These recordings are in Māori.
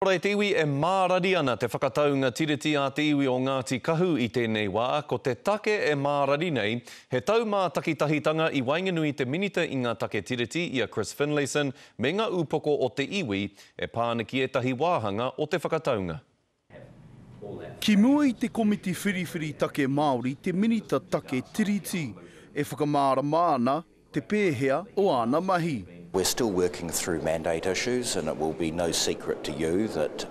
Pai te iwi e mārari ana te whakataunga tiriti a te iwi o Ngāti Kahu i tēnei wā, ko te take e mārari nei, he taumā takitahitanga i Wainganui te minita i ngā take tiriti i a Chris Finlayson me ngā upoko o te iwi e pāniki e tahi wāhanga o te whakataunga. Ki mua i te komiti whiriwhiri take Māori te minita take tiriti e whakamārama ana te pēhea o ana mahi. We're still working through mandate issues, and it will be no secret to you that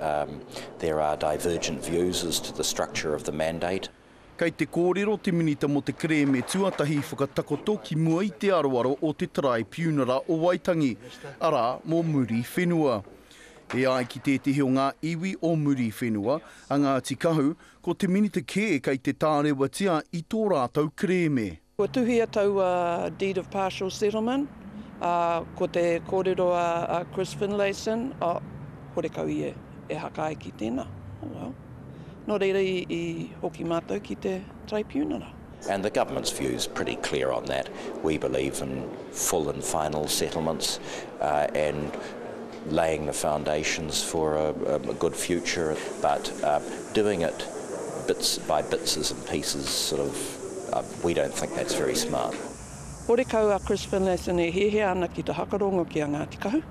there are divergent views as to the structure of the mandate. Kei te kōrero te minita mo te kreme tuatahi whakatakoto ki mua i te aroaro o te tribunara o Waitangi, ara mō muri whenua. E ai ki tētihi o ngā iwi o muri whenua, a Ngāti Kahu, ko te minita kē kei te tārewa tia i tō rātou kreme. Ko tuhia tau deed of partial settlement, ko te kōrero a Chris Finlayson, hore kau i e haka ai ki tēnā. Oh well. Nō reira i hoki mātou ki te tribunara. And the government's view is pretty clear on that. We believe in full and final settlements and laying the foundations for a good future, but doing it bits by bits and pieces, sort of, we don't think that's very smart. Hore kau a Chris Finlayson e hehe ana ki te hakarongo ki a Ngāti Kahu.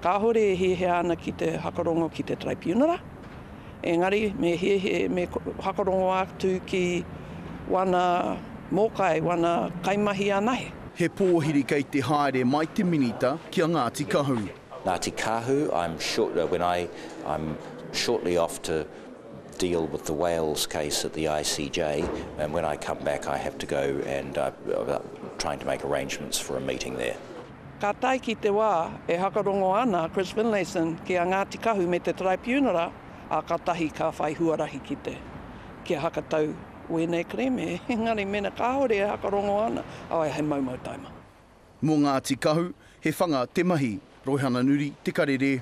Ka hore e hehe ana ki te hakarongo ki te tribunara. Engari, me hehe, me hakarongo atu ki wana mōkai, wana kaimahi anahe. He pōhiri kei te haere mai te minita ki a Ngāti Kahu. Ngāti Kahu, I'm shortly off to deal with the Wales case at the ICJ, and when I come back I have to go and trying to make arrangements for a meeting there. Ka tai ki te wā e hakarongo ana Chris Finlayson ki a Ngāti Kahu me te tribunara, a ka tahi ka whai huarahi ki te ki a hakatau wēnei kreme. Engari mena ka hore e hakarongo ana, ai he maumau taima. Mō Ngāti Kahu, he whanga te mahi, Roihana Nuri, Te Karere.